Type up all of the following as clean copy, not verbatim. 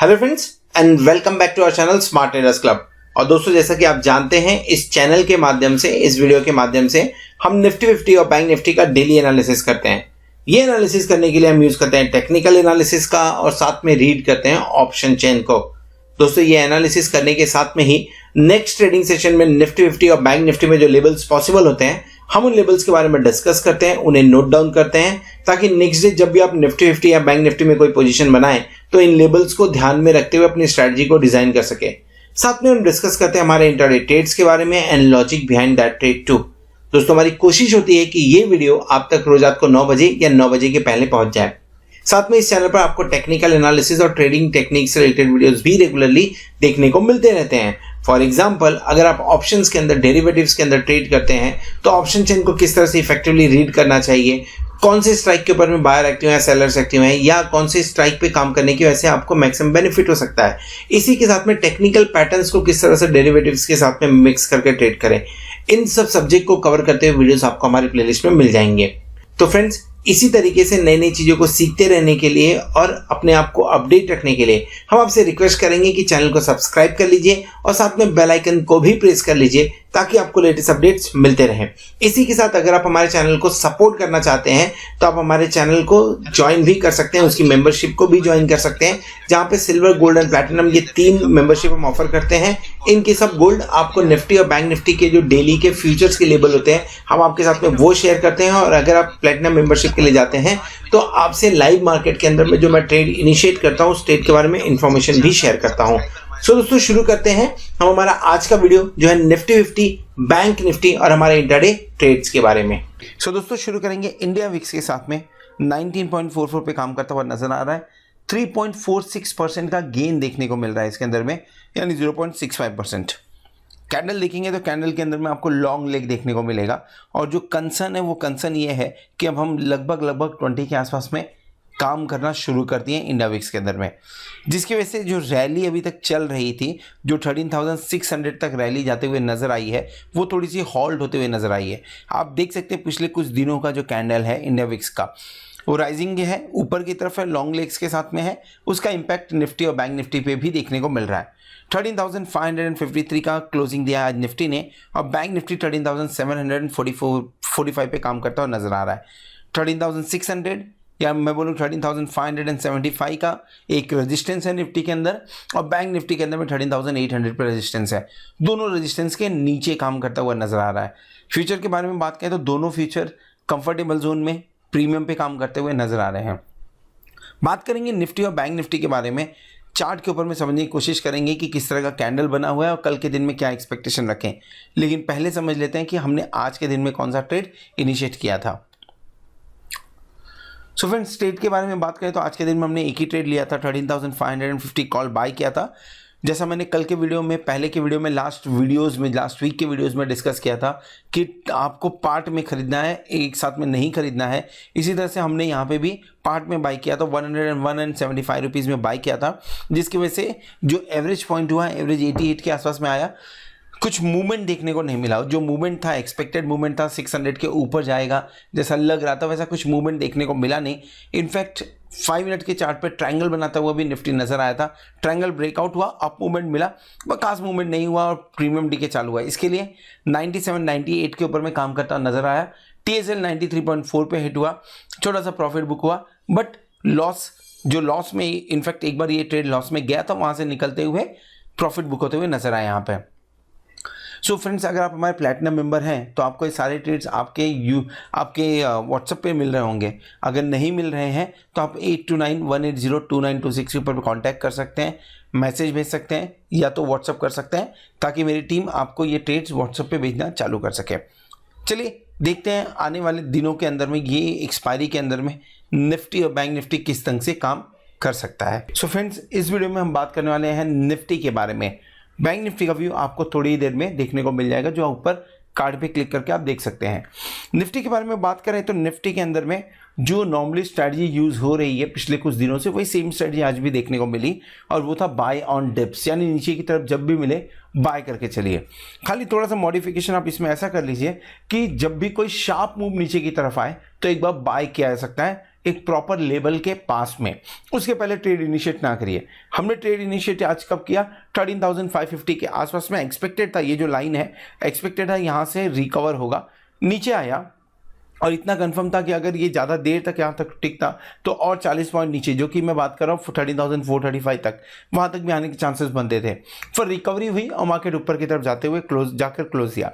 Hello friends and welcome back to our channel smart traders club. और दोस्तों, जैसा कि आप जानते हैं, इस चैनल के माध्यम से, इस वीडियो के माध्यम से हम निफ्टी 50 और बैंक निफ्टी का डेली एनालिसिस करते हैं। ये एनालिसिस करने के लिए हम यूज करते हैं टेक्निकल एनालिसिस का और साथ में रीड करते हैं ऑप्शन चेन को। दोस्तों, ये एनालिसिस करने के साथ में ही नेक्स्ट ट्रेडिंग सेशन में निफ्टी 50 और बैंक निफ्टी में जो लेवल्स पॉसिबल होते हैं, हम उन लेवल्स के बारे में डिस्कस करते हैं, उन्हें नोट डाउन करते हैं, ताकि नेक्स्ट डे जब भी आप निफ्टी 50 या बैंक निफ्टी में कोई पोजीशन बनाएं तो इन लेवल्स को ध्यान में रखते हुए अपनी स्ट्रेटजी को डिजाइन कर सके। साथ में हम डिस्कस करते हैं हमारे इंट्राडे ट्रेड्स के बारे में and logic behind that trade too. दोस्तों, हमारी कोशिश होती है कि ये वीडियो आप तक रोज रात को 9 बजे या 9 बजे के पहले पहुंच जाए। साथ में इस चैनल पर आपको टेक्निकल एनालिसिस और ट्रेडिंग टेक्निक से रिलेटेड वीडियोस भी रेगुलरली देखने को मिलते रहते हैं। फॉर एग्जाम्पल, अगर आप ऑप्शंस के अंदर, डेरिवेटिव्स के अंदर ट्रेड करते हैं तो ऑप्शन चेन को किस तरह से इफेक्टिवली रीड करना चाहिए, कौन से स्ट्राइक के ऊपर में बायर एक्टिव है, सेलर्स एक्टिव हैं, या कौन से स्ट्राइक पे काम करने की वजह से आपको मैक्सिमम बेनिफिट हो सकता है। इसी के साथ में टेक्निकल पैटर्न्स को किस तरह से डेरिवेटिव्स के साथ में मिक्स करके ट्रेड करें, इन सब सब्जेक्ट को कवर करते हुए वीडियोस आपको हमारी प्लेलिस्ट में मिल जाएंगे। तो फ्रेंड्स, इसी तरीके से नई नई चीजों को सीखते रहने के लिए और अपने आप को अपडेट रखने के लिए हम आपसे रिक्वेस्ट करेंगे कि चैनल को सब्सक्राइब कर लीजिए और साथ में बेल आइकन को भी प्रेस कर लीजिए ताकि आपको लेटेस्ट अपडेट्स मिलते रहें। इसी के साथ अगर आप हमारे चैनल को सपोर्ट करना चाहते हैं तो आप हमारे चैनल को ज्वाइन भी कर सकते हैं, उसकी मेंबरशिप को भी ज्वाइन कर सकते हैं, जहां पे सिल्वर, गोल्ड एंड प्लैटिनम ये 3 मेंबरशिप हम ऑफर करते हैं। इनके सब गोल्ड आपको निफ्टी और बैंक निफ्टी के जो डेली के फ्यूचर्स के लेवल होते हैं, हम आपके साथ में वो शेयर करते हैं। और अगर आप प्लैटिनम मेंबरशिप के लिए जाते हैं तो आपसे लाइव मार्केट के अंदर में जो मैं ट्रेड इनिशिएट करता हूँ, उस ट्रेड के बारे में इंफॉर्मेशन भी शेयर करता हूँ। सो दोस्तों, शुरू करते हैं हम हमारा आज का वीडियो जो है निफ्टी 50, बैंक निफ्टी और हमारे इंट्राडे ट्रेड्स के बारे में। सो दोस्तों, शुरू करेंगे इंडिया विक्स के साथ में 19.44 पे काम करता हुआ नजर आ रहा है। 3.46% का गेन देखने को मिल रहा है इसके अंदर में, यानी 0.65%। कैंडल देखेंगे तो कैंडल के अंदर में आपको लॉन्ग लेग देखने को मिलेगा। और जो कंसर्न है वो कंसर्न ये है कि अब हम लगभग 20 के आसपास में काम करना शुरू कर दिए इंडिया विक्स के अंदर में, जिसकी वजह से जो रैली अभी तक चल रही थी, जो 13,600 तक रैली जाते हुए नजर आई है, वो थोड़ी सी हॉल्ट होते हुए नजर आई है। आप देख सकते हैं पिछले कुछ दिनों का जो कैंडल है इंडिया विक्स का, वो राइजिंग है, ऊपर की तरफ है, लॉन्ग लेग्स के साथ में है। उसका इम्पैक्ट निफ्टी और बैंक निफ्टी पे भी देखने को मिल रहा है। 13,553 का क्लोजिंग दिया आज निफ्टी ने, और बैंक निफ्टी 13,745 पे काम करता हुआ नजर आ रहा है। 13,600 या मैं बोलूँ 13,575 का एक रेजिस्टेंस है निफ्टी के अंदर, और बैंक निफ्टी के अंदर में 13,800 पे रेजिस्टेंस है। दोनों रेजिस्टेंस के नीचे काम करता हुआ नजर आ रहा है। फ्यूचर के बारे में बात करें तो दोनों फ्यूचर कंफर्टेबल जोन में प्रीमियम पे काम करते हुए नजर आ रहे हैं। बात करेंगे निफ्टी और बैंक निफ्टी के बारे में, चार्ट के ऊपर में समझने की कोशिश करेंगे कि किस तरह का कैंडल बना हुआ है और कल के दिन में क्या एक्सपेक्टेशन रखें। लेकिन पहले समझ लेते हैं कि हमने आज के दिन में कौन सा ट्रेड इनिशिएट किया था। सो फ्रेंड्स, ट्रेड के बारे में बात करें तो आज के दिन में हमने एक ही ट्रेड लिया था, 13,550 कॉल बाय किया था। जैसा मैंने कल के वीडियो में, पहले के वीडियो में, लास्ट वीक के वीडियोस में डिस्कस किया था कि आपको पार्ट में खरीदना है, एक साथ में नहीं खरीदना है। इसी तरह से हमने यहाँ पे भी पार्ट में बाय किया था, 101.75 रुपीज़ में बाय किया था, जिसकी वजह से जो एवरेज पॉइंट हुआ, एवरेज 88 के आसपास में आया। कुछ मूवमेंट देखने को नहीं मिला। जो मूवमेंट था, एक्सपेक्टेड मूवमेंट था 600 के ऊपर जाएगा जैसा लग रहा था, वैसा कुछ मूवमेंट देखने को मिला नहीं। इनफैक्ट 5 मिनट के चार्ट पे ट्रायंगल बनाता हुआ भी निफ्टी नजर आया था। ट्रायंगल ब्रेकआउट हुआ, अप मूवमेंट मिला, खास मूवमेंट नहीं हुआ और प्रीमियम डीके चालू हुआ। इसके लिए 97-98 के ऊपर में काम करता नजर आया। TSL 93.4 पे हिट हुआ, छोटा सा प्रॉफिट बुक हुआ, बट लॉस में इनफैक्ट एक बार ये ट्रेड लॉस में गया था, वहां से निकलते हुए प्रॉफिट बुक होते हुए नजर आए यहाँ पे। सो फ्रेंड्स, अगर आप हमारे प्लैटिनम मेंबर हैं तो आपको ये सारे ट्रेड्स आपके व्हाट्सएप पे मिल रहे होंगे। अगर नहीं मिल रहे हैं तो आप 8291802926 के ऊपर कांटेक्ट कर सकते हैं, मैसेज भेज सकते हैं या तो व्हाट्सएप कर सकते हैं, ताकि मेरी टीम आपको ये ट्रेड्स व्हाट्सएप पे भेजना चालू कर सके। चलिए देखते हैं आने वाले दिनों के अंदर में, ये एक्सपायरी के अंदर में निफ्टी और बैंक निफ्टी किस ढंग से काम कर सकता है। सो फ्रेंड्स, इस वीडियो में हम बात करने वाले हैं निफ्टी के बारे में। बैंक निफ्टी का व्यू आपको थोड़ी ही देर में देखने को मिल जाएगा, जो ऊपर कार्ड पे क्लिक करके आप देख सकते हैं। निफ्टी के बारे में बात करें तो निफ्टी के अंदर में जो नॉर्मली स्ट्रैटेजी यूज हो रही है पिछले कुछ दिनों से, वही सेम स्ट्रैटेजी आज भी देखने को मिली, और वो था बाय ऑन डिप्स, यानी नीचे की तरफ जब भी मिले बाय करके चलिए। खाली थोड़ा सा मॉडिफिकेशन आप इसमें ऐसा कर लीजिए कि जब भी कोई शार्प मूव नीचे की तरफ आए तो एक बार बाय किया जा सकता है, एक प्रॉपर लेवल के पास में, उसके पहले ट्रेड इनिशिएट ना करिए। हमने ट्रेड इनिशिएट आज कब किया? 13,550 के आसपास में एक्सपेक्टेड था, ये जो लाइन है एक्सपेक्टेड है यहाँ से रिकवर होगा, नीचे आया और इतना कंफर्म था कि अगर ये ज़्यादा देर तक यहाँ तक टिकता तो और 40 पॉइंट नीचे, जो कि मैं बात कर रहा हूँ 13,435 तक, वहाँ तक भी आने के चांसेस बनते थे। फिर रिकवरी हुई और मार्केट ऊपर की तरफ जाते हुए जाकर क्लोज किया।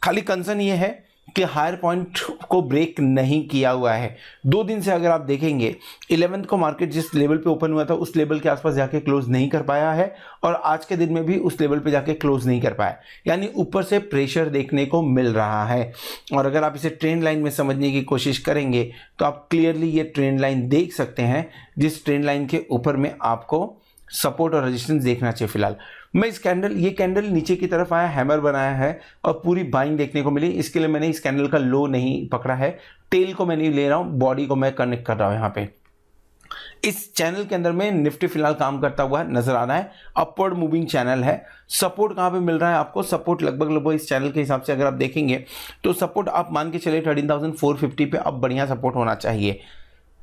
खाली कंसर्न ये है कि हायर पॉइंट को ब्रेक नहीं किया हुआ है। 2 दिन से अगर आप देखेंगे 11th को मार्केट जिस लेवल पे ओपन हुआ था उस लेवल के आसपास जाके क्लोज नहीं कर पाया है और आज के दिन में भी उस लेवल पे जाके क्लोज नहीं कर पाया, यानी ऊपर से प्रेशर देखने को मिल रहा है। और अगर आप इसे ट्रेंड लाइन में समझने की कोशिश करेंगे तो आप क्लियरली ये ट्रेंड लाइन देख सकते हैं, जिस ट्रेंड लाइन के ऊपर में आपको सपोर्ट और रेजिस्टेंस देखना चाहिए। फिलहाल मैं ये कैंडल नीचे की तरफ आया, हैमर बनाया है और पूरी बाइंग देखने को मिली, इसके लिए मैंने इस कैंडल का लो नहीं पकड़ा है, टेल को मैं नहीं ले रहा हूं, बॉडी को मैं कनेक्ट कर रहा हूं। यहाँ पे इस चैनल के अंदर में निफ्टी फिलहाल काम करता हुआ नजर आ रहा है, अपवर्ड मूविंग चैनल है। सपोर्ट कहाँ पे मिल रहा है आपको? सपोर्ट लगभग इस चैनल के हिसाब से अगर आप देखेंगे तो सपोर्ट आप मान के चले 13,450 पे अब बढ़िया सपोर्ट होना चाहिए।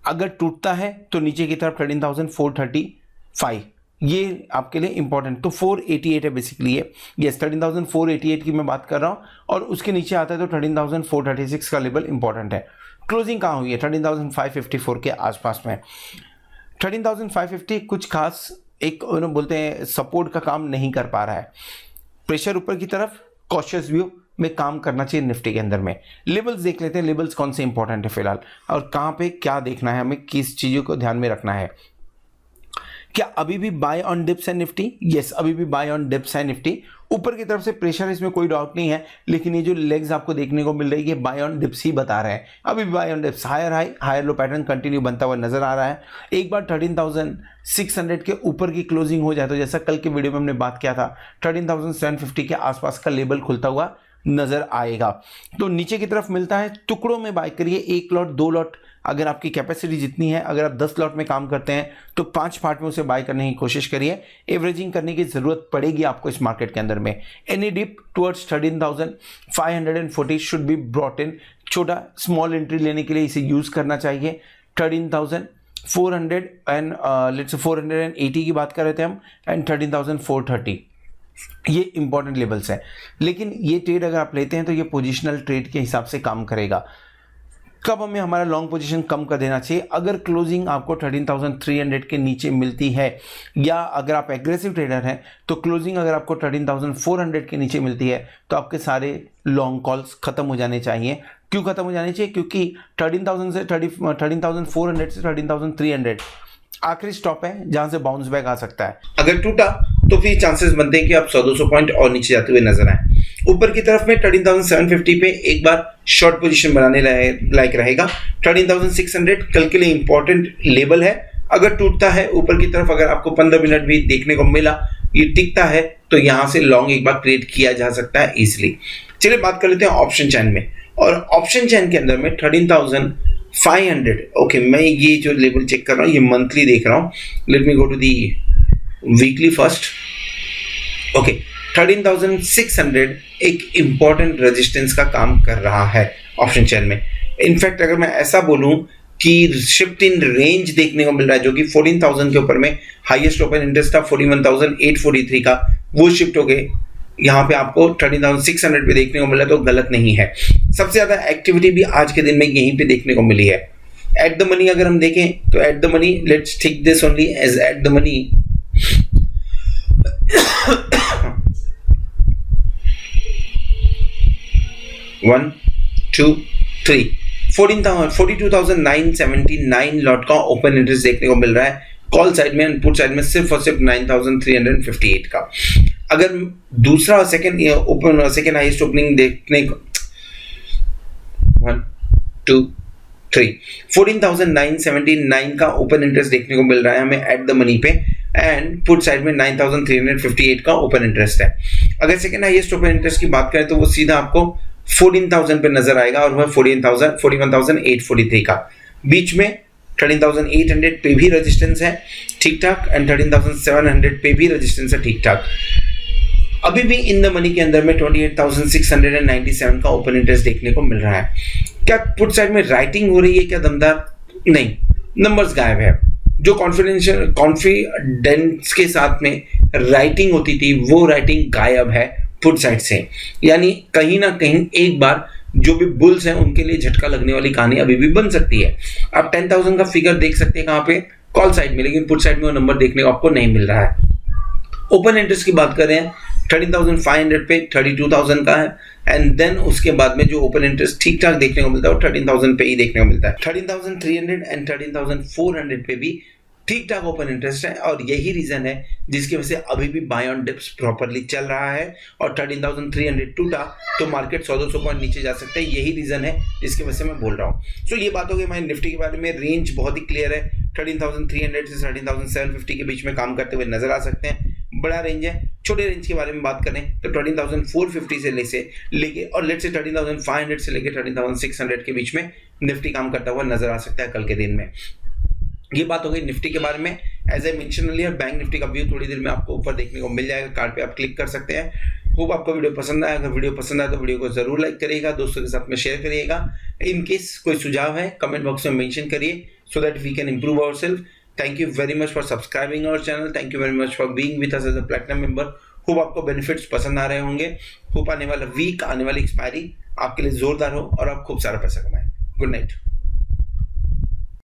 अगर टूटता है तो नीचे की तरफ 13,435, ये आपके लिए इंपॉर्टेंट, तो 488 है बेसिकली ये, यस 13,488 की मैं बात कर रहा हूँ, और उसके नीचे आता है तो 13,436 का लेवल इंपॉर्टेंट है। क्लोजिंग कहाँ हुई है? 13,554 के आसपास में। 13,550 कुछ खास एक बोलते हैं सपोर्ट का काम नहीं कर पा रहा है, प्रेशर ऊपर की तरफ, कॉशियस व्यू में काम करना चाहिए निफ्टी के अंदर में। लेवल्स देख लेते हैं, लेवल्स कौन से इंपॉर्टेंट है फिलहाल और कहाँ पे क्या देखना है हमें, किस चीज़ों को ध्यान में रखना है। क्या अभी भी बाय ऑन डिप्स है निफ्टी? यस, अभी भी बाय ऑन डिप्स है निफ्टी। ऊपर की तरफ से प्रेशर, इसमें कोई डाउट नहीं है, लेकिन ये जो लेग्स आपको देखने को मिल रही है ये बाय ऑन डिप्स ही बता रहे हैं। अभी भी buy on dips, higher high higher low pattern continue बनता हुआ नजर आ रहा है। एक बार 13,600 के ऊपर की क्लोजिंग हो जाए तो जैसा कल के वीडियो में हमने बात किया था 13,750 के आसपास का लेवल खुलता हुआ नजर आएगा। तो नीचे की तरफ मिलता है, टुकड़ों में बाय करिए, 1 लॉट 2 लॉट, अगर आपकी कैपेसिटी जितनी है, अगर आप 10 लॉट में काम करते हैं तो 5 पार्ट में उसे बाय करने की कोशिश करिए। एवरेजिंग करने की जरूरत पड़ेगी आपको इस मार्केट के अंदर में। Any dip towards 13,540 should be brought in. छोटा स्मॉल एंट्री लेने के लिए इसे यूज करना चाहिए। 13,400 एंड लेट्स से 480 की बात कर रहे थे हम, एंड 13,430, ये इंपॉर्टेंट लेवल्स हैं। लेकिन ये ट्रेड अगर आप लेते हैं तो ये पोजिशनल ट्रेड के हिसाब से काम करेगा। कब हमें हमारा लॉन्ग पोजीशन कम कर देना चाहिए? अगर क्लोजिंग आपको 13,300 के नीचे मिलती है, या अगर आप एग्रेसिव ट्रेडर हैं तो क्लोजिंग अगर आपको 13,400 के नीचे मिलती है तो आपके सारे लॉन्ग कॉल्स खत्म हो जाने चाहिए। क्यों खत्म हो जाने चाहिए? क्योंकि 13,400 से 13,300 आखिरी स्टॉप है जहां से बाउंस बैक आ सकता है। अगर टूटा तो फिर चांसेस बनते हैं कि आप 100-200 पॉइंट और नीचे जाते हुए नजर आए। ऊपर की तरफ में 13,750 पे एक बार शॉर्ट पोजीशन बनाने लायक रहेगा। 13,600 कल के लिए इंपॉर्टेंट लेवल है। अगर टूटता है ऊपर की तरफ, अगर आपको 15 मिनट भी देखने को मिला, ये टिकता है तो यहां से लॉन्ग एक बार क्रिएट किया जा सकता है इजिली। चलिए बात कर लेते हैं ऑप्शन चैन में, और ऑप्शन चैन के अंदर में 13,500, ओके मैं ये जो लेवल चेक कर रहा हूँ ये मंथली देख रहा हूँ। Let me go to the weekly first. Okay 13,600 एक इंपॉर्टेंट रेजिस्टेंस का काम कर रहा है ऑप्शन चैन में। इनफैक्ट अगर मैं ऐसा बोलूं कि शिफ्ट इन रेंज देखने को मिल रहा है, जो कि 14,000 के ऊपर में हाईएस्ट ओपन इंटरेस्ट था 41,843 का, वो शिफ्ट हो गए यहाँ पे आपको 13,600 पे देखने को मिला, तो गलत नहीं है। सबसे ज्यादा एक्टिविटी भी आज के दिन में यहीं पे देखने को मिली है। एट द मनी अगर हम देखें तो at the money, let's take this only as at the money, 1 2 3 42,979 lot का ओपन इंटरेस्ट देखने को मिल रहा है कॉल साइड में, पुट साइड में सिर्फ और सिर्फ 9,358 का। अगर दूसरा सेकंड हाईएस्ट ओपनिंग देखने को 1 2 3 14,979 का ओपन इंटरेस्ट देखने को मिल रहा है हमें एट द मनी पे, एंड पुट साइड में 9,358 का ओपन इंटरेस्ट है। अगर सेकंड हाईएस्ट ओपन इंटरेस्ट की बात करें तो वो सीधा आपको 14,000 पे नजर आएगा, और वह 41,843 का। बीच में 13,800 पे भी रेजिस्टेंस है ठीक ठाक, एंड 13,700 पे भी रेजिस्टेंस है ठीक ठाक। अभी भी इन द मनी के अंदर में 28,697 का ओपन इंटरेस्ट देखने को मिल रहा है। क्या पुट साइड में राइटिंग हो रही है क्या दमदार? नहीं, नंबर्स गायब है। जो कॉन्फिडेंस के साथ में राइटिंग होती थी वो राइटिंग गायब है पुट साइड से। यानी कहीं ना कहीं एक बार जो भी बुल्स हैं उनके लिए झटका लगने वाली कहानी अभी भी बन सकती है। आप 10,000 का फिगर देख सकते हैं कहां पे, कॉल साइड में, लेकिन पुट साइड में वो नंबर देखने को आपको नहीं मिल रहा है। ओपन इंटरेस्ट की बात करें 13,500 पे 32,000 का है, एंड देन उसके बाद में जो ओपन इंटरेस्ट ठीक ठाक देखने को मिलता है वो 13,000 पे ही देखने को मिलता है। 13,300 एंड 13,400 पे भी ठीक ठाक ओपन इंटरेस्ट है, और यही रीजन है जिसकी वजह से अभी भी बाय ऑन डिप्स प्रॉपर्ली चल रहा है। और 13,300 टूटा तो मार्केट 100-200 पॉइंट नीचे जा सकता है, यही रीजन है जिसकी वजह से मैं बोल रहा हूँ। सो ये बात हो गई हमारी निफ्टी के बारे में। रेंज बहुत ही क्लियर है, 13,300 से 13,750 के बीच में काम करते हुए नजर आ सकते हैं। बड़ा रेंज है। छोटे रेंज के बारे में बात करें तो 13,450 से लेके और लेट से 13,500 से लेके 13,600 के बीच में निफ्टी काम करता हुआ नजर आ सकता है कल के दिन में। ये बात हो गई निफ्टी के बारे में। As I mention earlier, bank Nifty का व्यू थोड़ी देर में आपको ऊपर देखने को मिल जाएगा, कार्ड पे आप क्लिक कर सकते हैं। होप आपको वीडियो पसंद आया। अगर वीडियो पसंद आया तो वीडियो को जरूर लाइक करिएगा, दोस्तों के साथ में शेयर करिएगा। इन केस कोई सुझाव है कमेंट बॉक्स में मेंशन करिए so that we can improve ourself. Thank you very much for subscribing our channel. Thank you very much for being with us as a platinum member. Hope आपको benefits पसंद आ रहे होंगे। Hope आने वाला week, आने वाली एक्सपायरी आपके लिए जोरदार हो और आप खूब सारा पैसा कमाएं। Good night.